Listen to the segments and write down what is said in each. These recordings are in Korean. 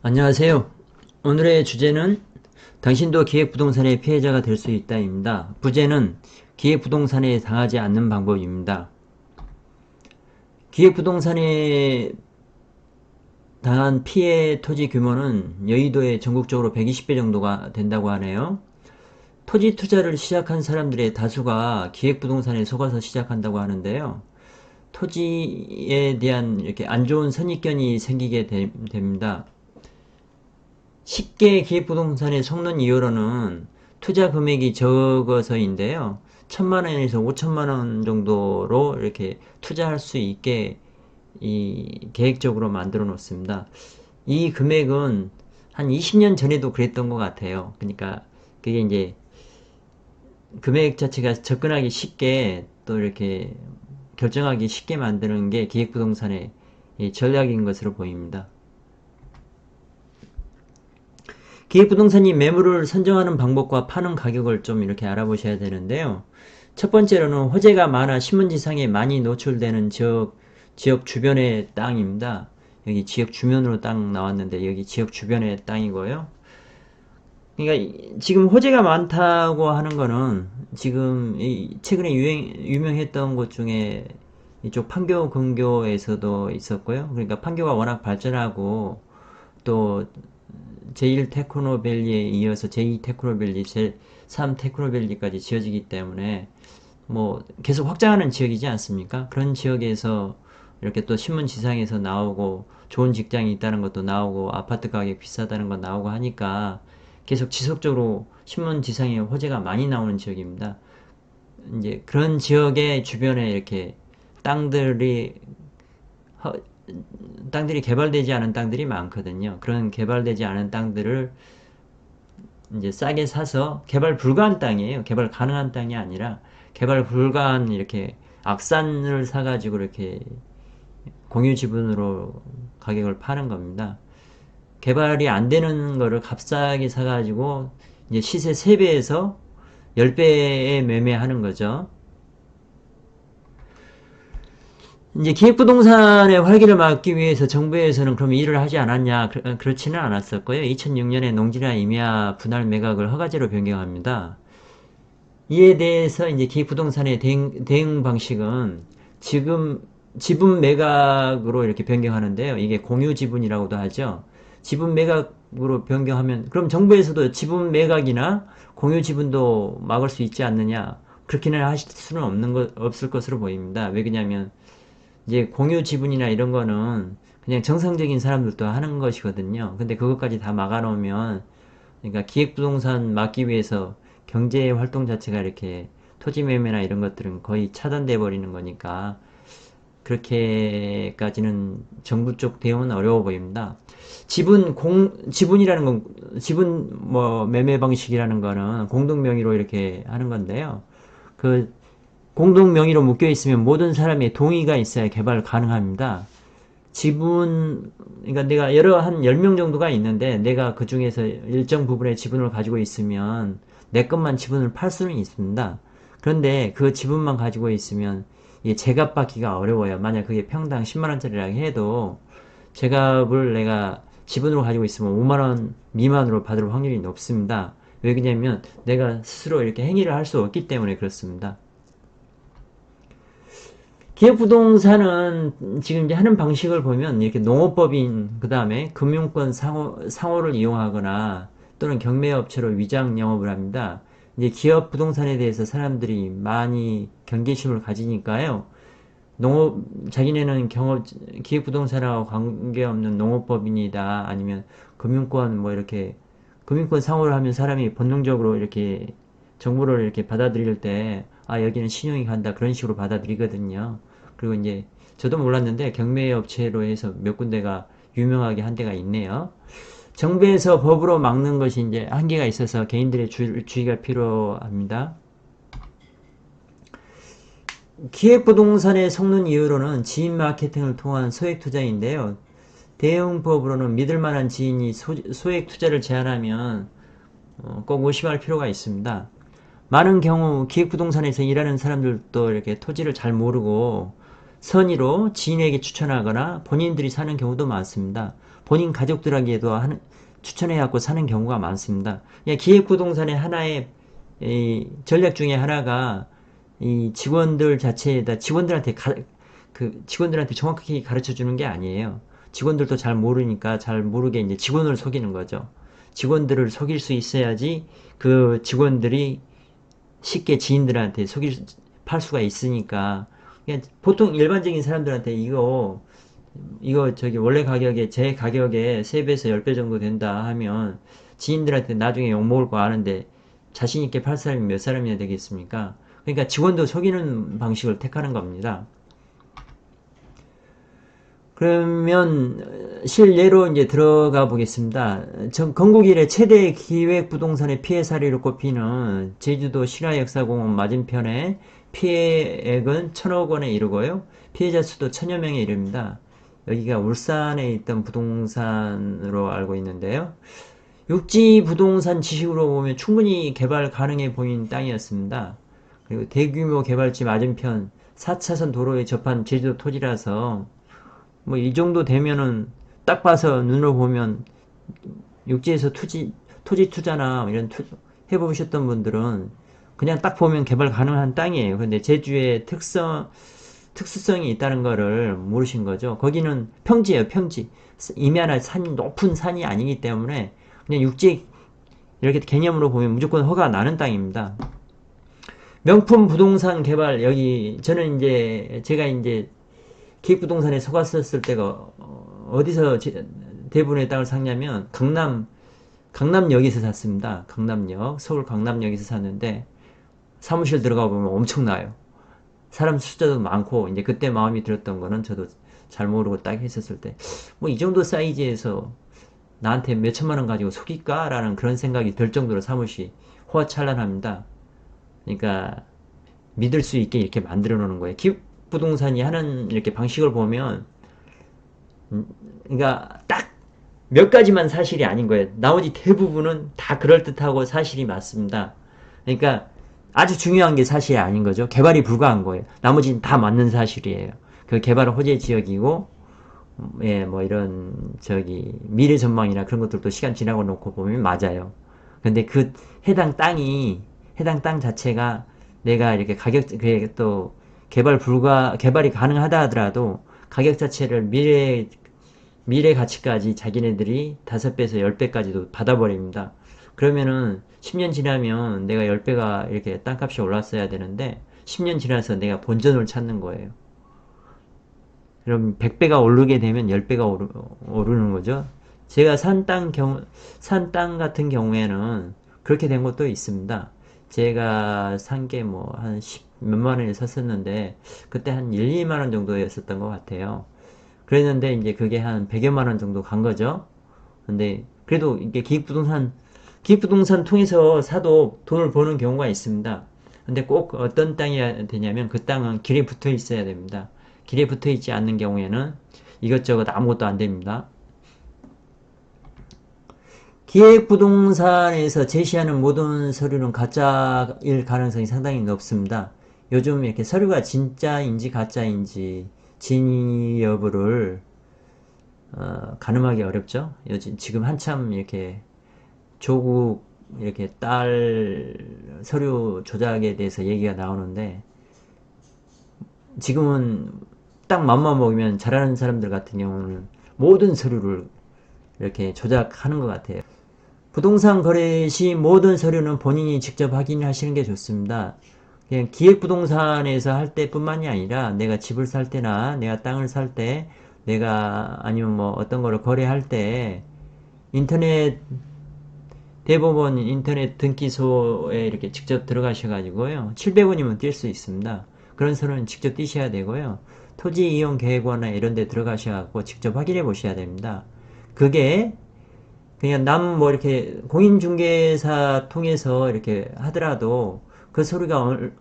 안녕하세요. 오늘의 주제는 당신도 기획부동산의 피해자가 될 수 있다입니다. 부제는 기획부동산에 당하지 않는 방법입니다. 기획부동산에 당한 피해 토지 규모는 여의도에 전국적으로 120배 정도가 된다고 하네요. 토지 투자를 시작한 사람들의 다수가 기획부동산에 속아서 시작한다고 하는데요. 토지에 대한 이렇게 안 좋은 선입견이 생기게 됩니다. 쉽게 기획부동산에 속는 이유로는 투자 금액이 적어서인데요. 1,000만원에서 5천만원 정도로 이렇게 투자할 수 있게 계획적으로 만들어 놓습니다. 이 금액은 한 20년 전에도 그랬던 것 같아요. 그러니까 그게 이제 금액 자체가 접근하기 쉽게 또 이렇게 결정하기 쉽게 만드는 게 기획부동산의 전략인 것으로 보입니다. 기획부동산이 매물을 선정하는 방법과 파는 가격을 좀 이렇게 알아보셔야 되는데요. 첫 번째로는 호재가 많아 신문지상에 많이 노출되는 지역 주변의 땅입니다. 여기 지역 주변으로 땅 나왔는데 여기 지역 주변의 땅이고요. 그러니까 지금 호재가 많다고 하는 거는 지금 최근에 유명했던 곳 중에 이쪽 판교 근교에서도 있었고요. 그러니까 판교가 워낙 발전하고 또 제1 테크노밸리에 이어서 제2 테크노밸리, 제3 테크노밸리까지 지어지기 때문에 뭐 계속 확장하는 지역이지 않습니까? 그런 지역에서 이렇게 또 신문 지상에서 나오고 좋은 직장이 있다는 것도 나오고 아파트 가격 비싸다는 거 나오고 하니까 계속 지속적으로 신문 지상에 호재가 많이 나오는 지역입니다. 이제 그런 지역의 주변에 이렇게 땅들이 땅들이 개발되지 않은 땅들이 많거든요. 그런 개발되지 않은 땅들을 이제 싸게 사서 개발 불가한 땅이에요. 개발 가능한 땅이 아니라 개발 불가한 이렇게 악산을 사가지고 이렇게 공유 지분으로 가격을 파는 겁니다. 개발이 안 되는 거를 값싸게 사가지고 이제 시세 3배에서 10배에 매매하는 거죠. 이제 기획부동산의 활기를 막기 위해서 정부에서는 그럼 일을 하지 않았냐? 그렇지는 않았었고요. 2006년에 농지나 임야 분할 매각을 허가제로 변경합니다. 이에 대해서 이제 기획부동산의 대응 방식은 지금 지분 매각으로 이렇게 변경하는데요. 이게 공유 지분이라고도 하죠. 지분 매각으로 변경하면 그럼 정부에서도 지분 매각이나 공유 지분도 막을 수 있지 않느냐? 그렇게는 하실 수는 없을 것으로 보입니다. 왜 그러냐면 이제 공유 지분이나 이런 거는 그냥 정상적인 사람들도 하는 것이거든요. 근데 그것까지 다 막아놓으면 그러니까 기획부동산 막기 위해서 경제 활동 자체가 이렇게 토지 매매나 이런 것들은 거의 차단돼 버리는 거니까 그렇게까지는 정부 쪽 대응은 어려워 보입니다. 지분이라는 건 지분 뭐 매매 방식이라는 거는 공동 명의로 이렇게 하는 건데요. 그 공동 명의로 묶여 있으면 모든 사람의 동의가 있어야 개발 가능합니다. 그러니까 내가 한 10명 정도가 있는데 내가 그 중에서 일정 부분의 지분을 가지고 있으면 내 것만 지분을 팔 수는 있습니다. 그런데 그 지분만 가지고 있으면 이게 제값 받기가 어려워요. 만약 그게 평당 10만원짜리라고 해도 제값을 내가 지분으로 가지고 있으면 5만원 미만으로 받을 확률이 높습니다. 왜 그러냐면 내가 스스로 이렇게 행위를 할 수 없기 때문에 그렇습니다. 기업부동산은 지금 이제 하는 방식을 보면 이렇게 농업법인 그 다음에 금융권 상호를 이용하거나 또는 경매업체로 위장 영업을 합니다. 이제 기업 부동산에 대해서 사람들이 많이 경계심을 가지니까요. 자기네는 기획부동산하고 관계없는 농업법인이다. 아니면 금융권 뭐 이렇게 금융권 상호를 하면 사람이 본능적으로 이렇게 정보를 이렇게 받아들일 때, 아, 여기는 신용이 간다. 그런 식으로 받아들이거든요. 그리고 이제, 저도 몰랐는데, 경매 업체로 해서 몇 군데가 유명하게 한 데가 있네요. 정부에서 법으로 막는 것이 이제 한계가 있어서 개인들의 주의가 필요합니다. 기획부동산에 속는 이유로는 지인 마케팅을 통한 소액 투자인데요. 대응법으로는 믿을 만한 지인이 소액 투자를 제안하면 꼭 의심할 필요가 있습니다. 많은 경우 기획부동산에서 일하는 사람들도 이렇게 토지를 잘 모르고 선의로 지인에게 추천하거나 본인들이 사는 경우도 많습니다. 본인 가족들에게도 추천해갖고 사는 경우가 많습니다. 기획부동산의 하나의 전략 중에 하나가 이 직원들 자체에다 직원들한테 정확하게 가르쳐 주는 게 아니에요. 직원들도 잘 모르니까 잘 모르게 이제 직원을 속이는 거죠. 직원들을 속일 수 있어야지 그 직원들이 쉽게 지인들한테 팔 수가 있으니까. 그냥 보통 일반적인 사람들한테 이거 저기 원래 가격에 제 가격에 3배에서 10배 정도 된다 하면 지인들한테 나중에 욕먹을 거 아는데 자신 있게 팔 사람이 몇 사람이나 되겠습니까? 그러니까 직원도 속이는 방식을 택하는 겁니다. 그러면 실례로 이제 들어가 보겠습니다. 건국 이래 최대 기획부동산의 피해 사례로 꼽히는 제주도 신화역사공원 맞은편에 피해액은 1,000억 원에 이르고요. 피해자 수도 1,000여 명에 이릅니다. 여기가 울산에 있던 부동산으로 알고 있는데요. 육지 부동산 지식으로 보면 충분히 개발 가능해 보이는 땅이었습니다. 그리고 대규모 개발지 맞은편 4차선 도로에 접한 제주도 토지라서 뭐 이 정도 되면은 딱 봐서 눈으로 보면 육지에서 토지 투자나 이런 해보셨던 분들은 그냥 딱 보면 개발 가능한 땅이에요. 근데 제주의 특수성이 있다는 거를 모르신 거죠. 거기는 평지예요, 평지. 임야나 높은 산이 아니기 때문에 그냥 육지 이렇게 개념으로 보면 무조건 허가 나는 땅입니다. 명품 부동산 개발, 여기 저는 제가 기획부동산에 속았었을 때가 어디서 대부분의 땅을 샀냐면 강남역에서 샀습니다. 강남역, 서울 강남역에서 샀는데 사무실 들어가 보면 엄청나요. 사람 숫자도 많고 이제 그때 마음이 들었던 거는 저도 잘 모르고 딱 했었을 때 뭐 이 정도 사이즈에서 나한테 몇 천만 원 가지고 속일까? 라는 그런 생각이 들 정도로 사무실이 호화찬란합니다. 그러니까 믿을 수 있게 이렇게 만들어 놓는 거예요. 기획부동산이 하는 이렇게 방식을 보면 그러니까 딱 몇 가지만 사실이 아닌 거예요. 나머지 대부분은 다 그럴듯하고 사실이 맞습니다. 그러니까 아주 중요한 게 사실이 아닌 거죠. 개발이 불가한 거예요. 나머지는 다 맞는 사실이에요. 그 개발 호재 지역이고 뭐 이런 미래 전망이나 그런 것들도 시간 지나고 놓고 보면 맞아요. 근데 그 해당 땅 자체가 내가 이렇게 또 개발이 가능하다 하더라도 가격 자체를 미래 가치까지 자기네들이 5배에서 10배까지도 받아버립니다. 그러면은 10년 지나면 내가 10배가 이렇게 땅값이 올랐어야 되는데 10년 지나서 내가 본전을 찾는 거예요. 그럼 100배가 오르게 되면 10배가 오르는 거죠. 제가 산 땅 같은 경우에는 그렇게 된 것도 있습니다. 제가 산 게 뭐 한 10 몇만 원에 샀었는데 그때 한 1, 2만 원 정도였었던 것 같아요. 그랬는데 이제 그게 한 100여만 원 정도 간 거죠. 근데 그래도 이게 기획부동산 통해서 사도 돈을 버는 경우가 있습니다. 근데 꼭 어떤 땅이 되냐면 그 땅은 길에 붙어 있어야 됩니다. 길에 붙어 있지 않는 경우에는 이것저것 아무것도 안 됩니다. 기획부동산에서 제시하는 모든 서류는 가짜일 가능성이 상당히 높습니다. 요즘 이렇게 서류가 진짜인지 가짜인지 진위 여부를 가늠하기 어렵죠. 지금 한참 이렇게 조국 이렇게 딸 서류 조작에 대해서 얘기가 나오는데 지금은 딱 맘만 먹으면 잘하는 사람들 같은 경우는 모든 서류를 이렇게 조작하는 것 같아요. 부동산 거래 시 모든 서류는 본인이 직접 확인하시는 게 좋습니다. 그냥 기획부동산에서 할 때뿐만이 아니라 내가 집을 살 때나 내가 땅을 살 때 내가 아니면 뭐 어떤 거를 거래할 때 대법원 인터넷 등기소에 이렇게 직접 들어가셔가지고요. 700원이면 뛸 수 있습니다. 그런 서류는 직접 띄셔야 되고요. 토지 이용 계획원이나 이런 데 들어가셔갖고 직접 확인해 보셔야 됩니다. 그게 그냥 뭐 이렇게 공인중개사 통해서 이렇게 하더라도 그 서류가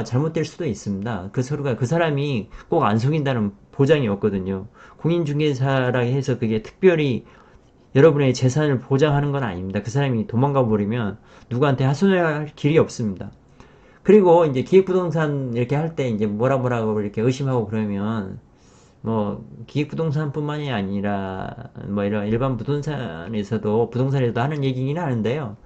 잘못될 수도 있습니다. 그 서류가 그 사람이 꼭 안 속인다는 보장이 없거든요. 공인중개사라 해서 그게 특별히 여러분의 재산을 보장하는 건 아닙니다. 그 사람이 도망가 버리면 누구한테 하소연할 길이 없습니다. 그리고 이제 기획부동산 이렇게 할 때 이제 뭐라고 이렇게 의심하고 그러면 뭐 기획부동산뿐만이 아니라 뭐 이런 일반 부동산에서도 하는 얘기긴 하는데요.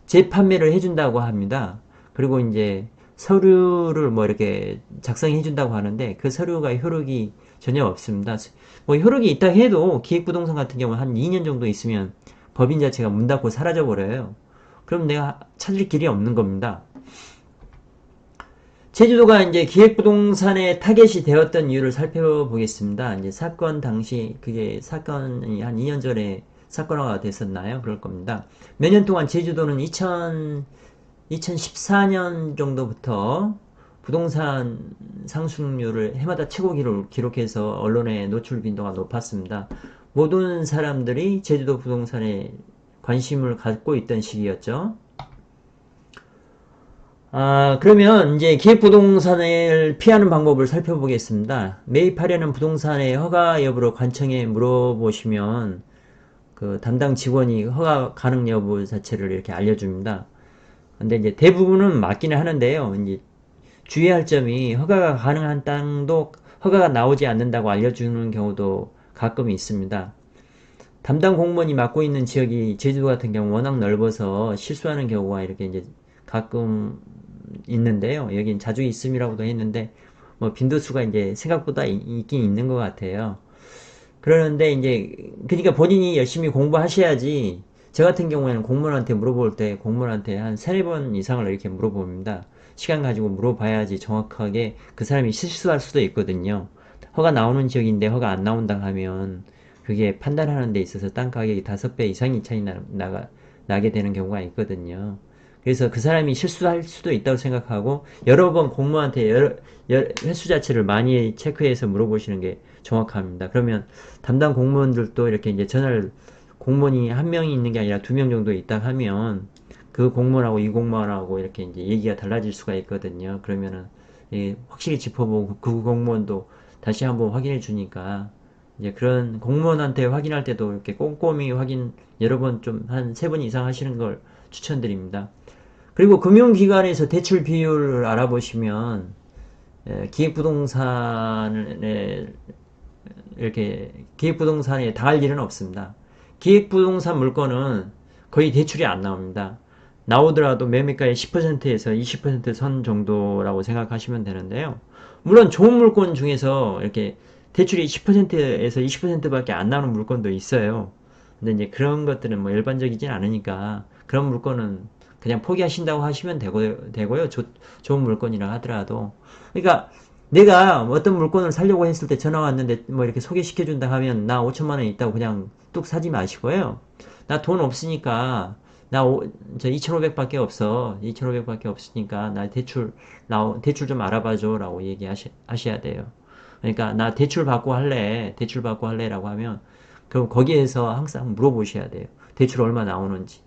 재판매를 해준다고 합니다. 그리고 이제 서류를 뭐 이렇게 작성해 준다고 하는데 그 서류가 효력이 전혀 없습니다. 뭐 효력이 있다 해도 기획부동산 같은 경우는 한 2년 정도 있으면 법인 자체가 문 닫고 사라져 버려요. 그럼 내가 찾을 길이 없는 겁니다. 제주도가 이제 기획부동산의 타겟이 되었던 이유를 살펴보겠습니다. 이제 사건 당시, 그게 사건이 한 2년 전에 사건화가 됐었나요? 그럴 겁니다. 몇 년 동안 제주도는 2014년 정도부터 부동산 상승률을 해마다 최고 기록해서 언론에 노출 빈도가 높았습니다. 모든 사람들이 제주도 부동산에 관심을 갖고 있던 시기였죠. 그러면 이제 기획부동산을 피하는 방법을 살펴보겠습니다. 매입하려는 부동산의 허가 여부를 관청에 물어보시면 그 담당 직원이 허가 가능 여부 자체를 이렇게 알려줍니다. 근데 이제 대부분은 맞기는 하는데요. 이제 주의할 점이 허가가 가능한 땅도 허가가 나오지 않는다고 알려주는 경우도 가끔 있습니다. 담당 공무원이 맡고 있는 지역이 제주도 같은 경우 워낙 넓어서 실수하는 경우가 이렇게 이제 가끔 있는데요. 여긴 자주 있음이라고도 했는데 뭐 빈도수가 이제 생각보다 있긴 있는 것 같아요. 그러는데 이제 그러니까 본인이 열심히 공부하셔야지. 저 같은 경우에는 공무원한테 물어볼 때 공무원한테 한 세네 번 이상을 이렇게 물어봅니다. 시간 가지고 물어봐야지 정확하게 그 사람이 실수할 수도 있거든요. 허가 나오는 지역인데 허가 안 나온다 하면 그게 판단하는 데 있어서 땅 가격이 5배 이상이 차이 나게 되는 경우가 있거든요. 그래서 그 사람이 실수할 수도 있다고 생각하고 여러 번 공무원한테 횟수 자체를 많이 체크해서 물어보시는 게 정확합니다. 그러면 담당 공무원들도 이렇게 이제 전화를 공무원이 한 명이 있는 게 아니라 2명 정도 있다 하면 그 공무원하고 이 공무원하고 이렇게 이제 얘기가 달라질 수가 있거든요. 그러면은 확실히 짚어보고 그 공무원도 다시 한번 확인해 주니까 이제 그런 공무원한테 확인할 때도 이렇게 꼼꼼히 확인 여러 번 좀 한 3번 이상 하시는 걸 추천드립니다. 그리고 금융기관에서 대출 비율을 알아보시면 기획부동산에 이렇게 기획부동산에 닿을 일은 없습니다. 기획부동산 물건은 거의 대출이 안 나옵니다. 나오더라도 매매가의 10%에서 20% 선 정도라고 생각하시면 되는데요. 물론 좋은 물건 중에서 이렇게 대출이 10%에서 20%밖에 안 나오는 물건도 있어요. 근데 이제 그런 것들은 뭐 일반적이진 않으니까 그런 물건은 그냥 포기하신다고 하시면 되고요. 좋은 물건이라 하더라도. 그러니까 내가 어떤 물건을 사려고 했을 때 전화 왔는데 뭐 이렇게 소개시켜준다 하면 나 5천만 원 있다고 그냥 뚝 사지 마시고요. 나 돈 없으니까 저 2,500밖에 없어. 2,500밖에 없으니까 대출 좀 알아봐줘 라고 얘기하셔야 돼요. 그러니까 나 대출 받고 할래 라고 하면 그럼 거기에서 항상 물어보셔야 돼요. 대출 얼마 나오는지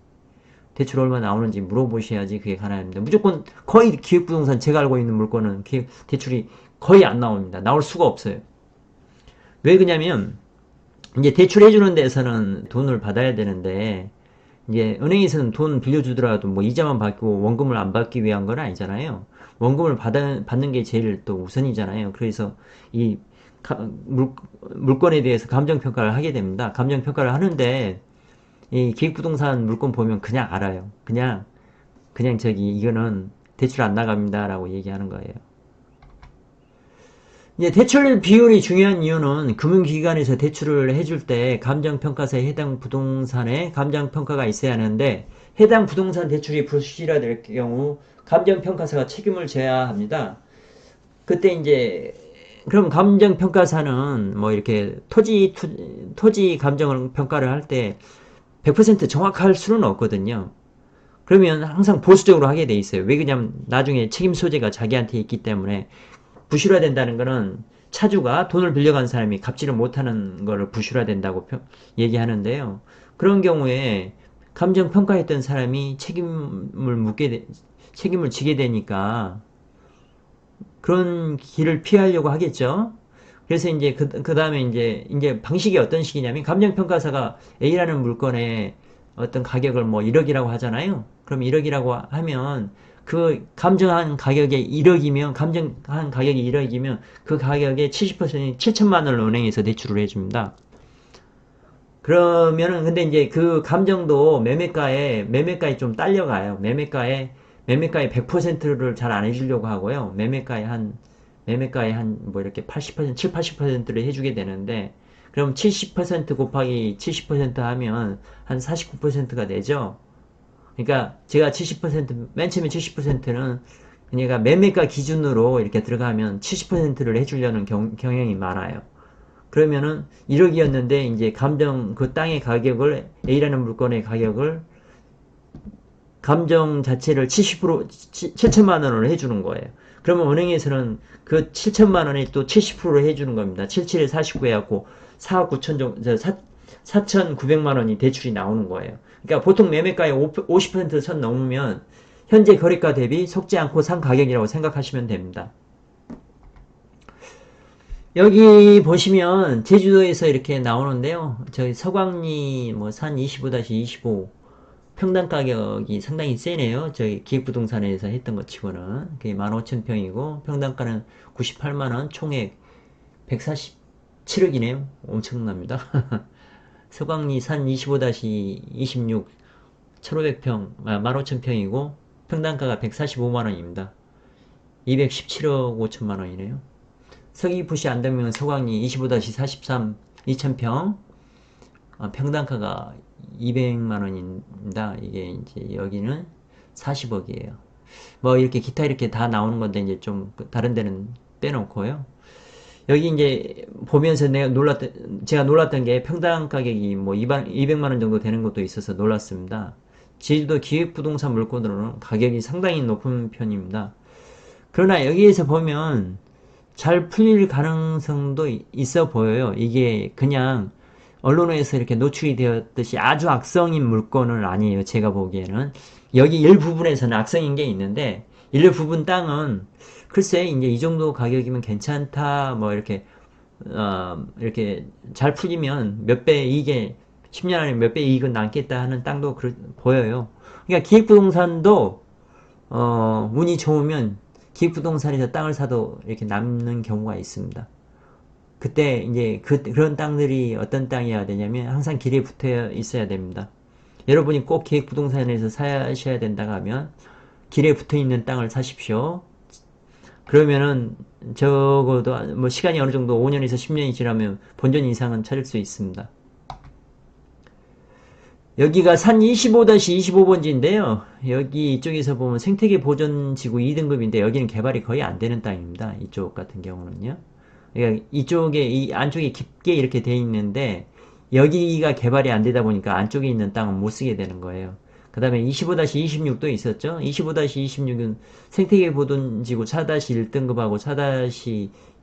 물어보셔야지 그게 가능합니다. 무조건 거의 기획부동산 제가 알고 있는 물건은 대출이 거의 안 나옵니다. 나올 수가 없어요. 왜 그러냐면 이제 대출해주는 데서는 돈을 받아야 되는데 이제 은행에서는 돈 빌려주더라도 뭐 이자만 받고 원금을 안 받기 위한 건 아니잖아요. 원금을 받는 게 제일 또 우선이잖아요. 그래서 이 물건에 대해서 감정평가를 하게 됩니다. 감정평가를 하는데 이 기획부동산 물건 보면 그냥 알아요. 그냥 이거는 대출 안 나갑니다 라고 얘기하는 거예요. 이제 대출 비율이 중요한 이유는 금융기관에서 대출을 해줄 때 감정평가서에 해당 부동산에 감정평가가 있어야 하는데 해당 부동산 대출이 불실화될 경우 감정평가사가 책임을 져야 합니다. 그때 이제 그럼 감정평가사는 뭐 이렇게 토지 감정 평가를 할 때 100% 정확할 수는 없거든요. 그러면 항상 보수적으로 하게 돼 있어요. 왜 그러냐면 나중에 책임 소재가 자기한테 있기 때문에 부실화된다는 거는 차주가 돈을 빌려간 사람이 갚지를 못하는 거를 부실화된다고 얘기하는데요. 그런 경우에 감정평가했던 사람이 책임을 지게 되니까 그런 길을 피하려고 하겠죠. 그래서 이제 그 다음에 이제 방식이 어떤 식이냐면 감정평가사가 A라는 물건의 어떤 가격을 뭐 1억이라고 하잖아요. 그럼 1억이라고 하면 그 감정한 가격이 1억이면 감정한 가격이 1억이면 그 가격의 70%는 7천만 원을 은행에서 대출을 해줍니다. 그러면은 근데 이제 그 감정도 매매가에 좀 딸려가요. 매매가의 100%를 잘 안 해주려고 하고요. 매매가에 한 뭐 이렇게 80%, 7, 80%를 해주게 되는데 그럼 70% 곱하기 70% 하면 한 49%가 되죠. 그러니까 제가 70%, 맨 처음에 70%는 그러니까 매매가 기준으로 이렇게 들어가면 70%를 해주려는 경향이 많아요. 그러면은 1억이었는데 이제 그 땅의 가격을 A라는 물건의 가격을 감정 자체를 70% 7천만 원을 해주는 거예요. 그러면 은행에서는 그 7천만 원이 또 70% 해주는 겁니다. 77에 49 해갖고 4억 9천 정도 4,900만 원이 대출이 나오는 거예요. 그러니까 보통 매매가의 50%선 넘으면 현재 거래가 대비 속지 않고 산 가격이라고 생각하시면 됩니다. 여기 보시면 제주도에서 이렇게 나오는데요. 저희 서광리 뭐 산 25-25 평당 가격이 상당히 세네요. 저희 기획부동산에서 했던 것 치고는. 그게 15,000평이고 평당가는 98만원, 총액 147억이네요. 엄청납니다. 서광리 산 25-26 1,500평, 15,000평이고 평당가가 145만원입니다. 217억 5천만원이네요. 서귀포시 안덕면 서광리 25-43 2,000평 평당가가 200만원입니다. 이게 이제 여기는 40억이에요. 뭐 이렇게 기타 이렇게 다 나오는 건데 이제 좀 다른 데는 빼놓고요. 여기 이제 보면서 제가 놀랐던 게 평당 가격이 뭐 200만원 정도 되는 것도 있어서 놀랐습니다. 제주도 기획부동산 물건으로는 가격이 상당히 높은 편입니다. 그러나 여기에서 보면 잘 풀릴 가능성도 있어 보여요. 이게 그냥 언론에서 이렇게 노출이 되었듯이 아주 악성인 물건은 아니에요. 제가 보기에는. 여기 일부분에서는 악성인 게 있는데 일부분 땅은 글쎄 이제 이 정도 가격이면 괜찮다 뭐 이렇게 잘 풀리면 몇 배 이익에 10년 안에 몇 배 이익은 남겠다 하는 땅도 보여요. 그러니까 기획부동산도 운이 좋으면 기획부동산에서 땅을 사도 이렇게 남는 경우가 있습니다. 그때 이제 그런 땅들이 어떤 땅이어야 되냐면 항상 길에 붙어 있어야 됩니다. 여러분이 꼭 기획부동산에서 사셔야 된다고 하면 길에 붙어 있는 땅을 사십시오. 그러면은 적어도 뭐 시간이 어느 정도 5년에서 10년이 지나면 본전 이상은 찾을 수 있습니다. 여기가 산 25-25번지인데요. 여기 이쪽에서 보면 생태계 보전지구 2등급인데 여기는 개발이 거의 안 되는 땅입니다. 이쪽 같은 경우는요. 그러니까 이쪽에 이 안쪽에 깊게 이렇게 돼 있는데 여기가 개발이 안 되다 보니까 안쪽에 있는 땅은 못 쓰게 되는 거예요. 그 다음에 25-26도 있었죠. 25-26은 생태계 보존지구 4-1등급하고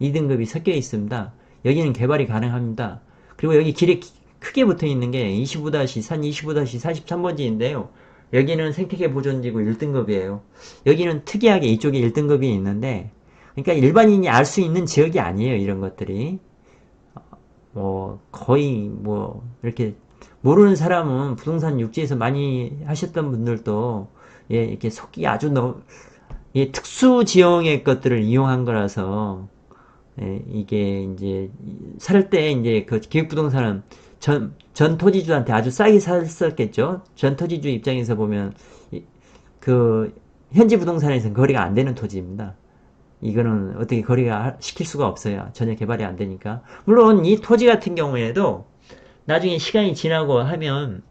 4-2등급이 섞여 있습니다. 여기는 개발이 가능합니다. 그리고 여기 길에 크게 붙어 있는 게 25-산 25-43번지인데요. 여기는 생태계 보존지구 1등급이에요. 여기는 특이하게 이쪽에 1등급이 있는데 그러니까 일반인이 알 수 있는 지역이 아니에요. 이런 것들이. 거의 이렇게 모르는 사람은 부동산 육지에서 많이 하셨던 분들도 이렇게 속기 아주 특수 지형의 것들을 이용한 거라서 이게 이제 살 때 이제 그 기획부동산은 전 토지주한테 아주 싸게 샀었겠죠. 전 토지주 입장에서 보면 그 현지 부동산에서는 거래가 안 되는 토지입니다. 이거는 어떻게 거래가 시킬 수가 없어요. 전혀 개발이 안 되니까. 물론 이 토지 같은 경우에도 나중에 시간이 지나고 하면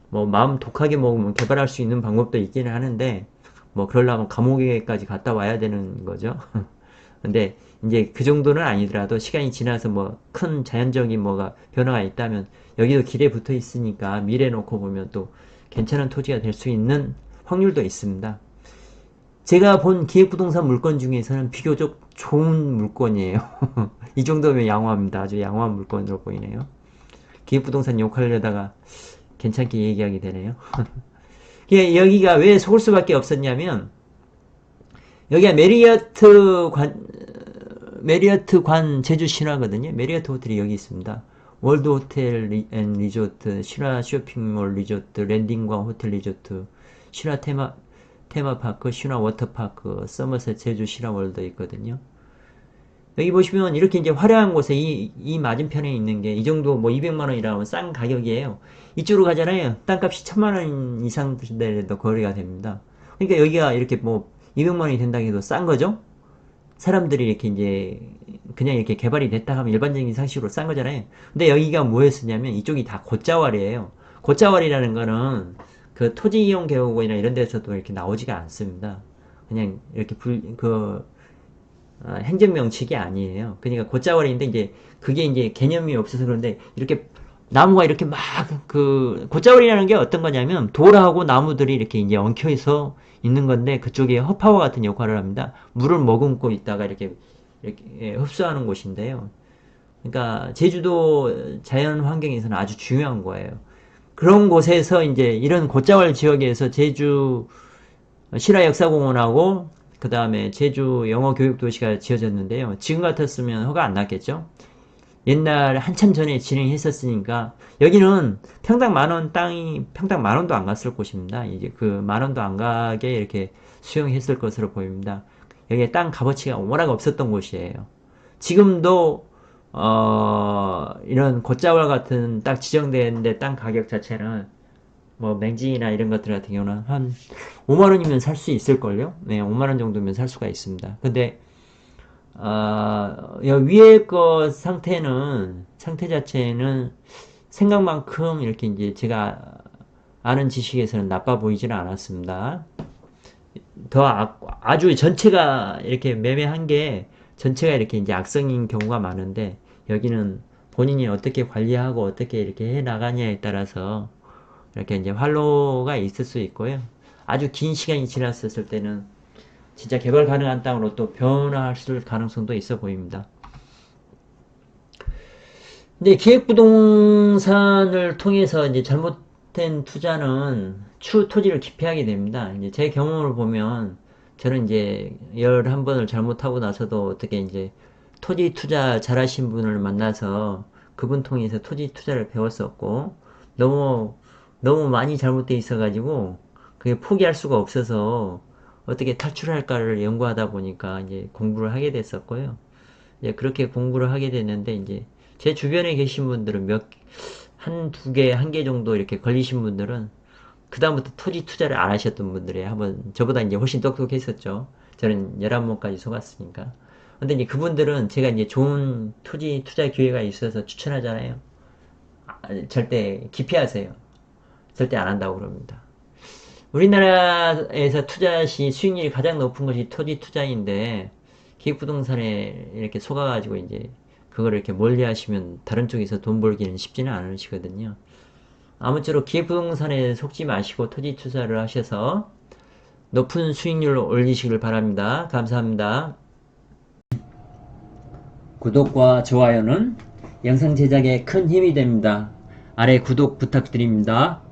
뭐 마음 독하게 먹으면 개발할 수 있는 방법도 있기는 하는데 뭐 그러려면 감옥에까지 갔다 와야 되는 거죠. 근데 이제 그 정도는 아니더라도 시간이 지나서 뭐 큰 자연적인 뭐가 변화가 있다면 여기도 길에 붙어 있으니까 미래 놓고 보면 또 괜찮은 토지가 될 수 있는 확률도 있습니다. 제가 본 기획부동산 물건 중에서는 비교적 좋은 물건이에요. 이 정도면 양호합니다. 아주 양호한 물건으로 보이네요. 기획부동산 욕하려다가 괜찮게 얘기하게 되네요. 여기가 왜 속을 수밖에 없었냐면 여기가 메리어트 관 제주 신화거든요. 메리어트 호텔이 여기 있습니다. 월드 호텔 앤 리조트, 신화 쇼핑몰 리조트, 랜딩과 호텔 리조트, 신화 테마파크, 신화 워터파크, 서머셋 제주 신화월드 있거든요. 여기 보시면 이렇게 이제 화려한 곳에 이 맞은편에 있는 게 이 정도 뭐 200만 원이라면 싼 가격이에요. 이쪽으로 가잖아요. 땅값이 1000만 원 이상 되도 거래가 됩니다. 그러니까 여기가 이렇게 뭐 200만 원이 된다고 해도 싼 거죠? 사람들이 이렇게 이제 그냥 이렇게 개발이 됐다 하면 일반적인 상식으로 싼 거잖아요. 근데 여기가 뭐였었냐면 이쪽이 다 곶자왈이에요. 곶자왈이라는 거는 그 토지 이용 계획이나 이런 데서도 이렇게 나오지가 않습니다. 그냥 이렇게 행정명칙이 아니에요. 그러니까 곶자왈인데 이제 그게 이제 개념이 없어서 그런데 이렇게 나무가 이렇게 막 곶자왈이라는 게 어떤 거냐면 돌하고 나무들이 이렇게 이제 엉켜서 있는 건데 그쪽에 허파와 같은 역할을 합니다. 물을 머금고 있다가 이렇게 흡수하는 곳인데요. 그러니까 제주도 자연 환경에서는 아주 중요한 거예요. 그런 곳에서 이제 이런 곶자왈 지역에서 제주 신화역사공원하고 그 다음에 제주 영어교육도시가 지어졌는데요. 지금 같았으면 허가 안 났겠죠? 옛날 한참 전에 진행했었으니까 여기는 평당 10,000원 땅이 평당 10,000원도 안 갔을 곳입니다. 이제 그 10,000원도 안 가게 이렇게 수용했을 것으로 보입니다. 여기에 땅 값어치가 워낙 없었던 곳이에요. 지금도 이런 곶자왈 같은 딱 지정되는데 땅 가격 자체는 뭐 맹지나 이런 것들 같은 경우는 한 5만 원이면 살 수 있을걸요? 네, 5만 원 정도면 살 수가 있습니다. 근데 위에 거 상태 자체는 생각만큼 이렇게 이제 제가 아는 지식에서는 나빠 보이지는 않았습니다. 아주 전체가 이렇게 매매한 게 전체가 이렇게 이제 악성인 경우가 많은데 여기는 본인이 어떻게 관리하고 어떻게 이렇게 해 나가냐에 따라서 이렇게 이제 활로가 있을 수 있고요. 아주 긴 시간이 지났을 때는 진짜 개발 가능한 땅으로 또 변화할 가능성도 있어 보입니다. 근데 기획부동산을 통해서 이제 잘못된 투자는 추후 토지를 기피하게 됩니다. 이제 제 경험을 보면 저는 이제 11번을 잘못하고 나서도 어떻게 이제 토지 투자 잘하신 분을 만나서 그분 통해서 토지 투자를 배웠었고 너무 많이 잘못돼 있어가지고 그게 포기할 수가 없어서 어떻게 탈출할까를 연구하다 보니까 이제 공부를 하게 됐었고요. 이제 그렇게 공부를 하게 됐는데 이제 제 주변에 계신 분들은 한 개 정도 이렇게 걸리신 분들은 그다음부터 토지 투자를 안 하셨던 분들이 한번 저보다 이제 훨씬 똑똑했었죠. 저는 11번까지 속았으니까. 근데 이제 그분들은 제가 이제 좋은 토지 투자 기회가 있어서 추천하잖아요. 절대 기피하세요. 절대 안 한다고 그럽니다. 우리나라에서 투자 시 수익률이 가장 높은 것이 토지 투자인데 기획부동산에 이렇게 속아가지고 이제 그걸 이렇게 멀리 하시면 다른 쪽에서 돈 벌기는 쉽지는 않으시거든요. 아무쪼록 기획부동산에 속지 마시고 토지 투자를 하셔서 높은 수익률을 올리시길 바랍니다. 감사합니다. 구독과 좋아요는 영상 제작에 큰 힘이 됩니다. 아래 구독 부탁드립니다.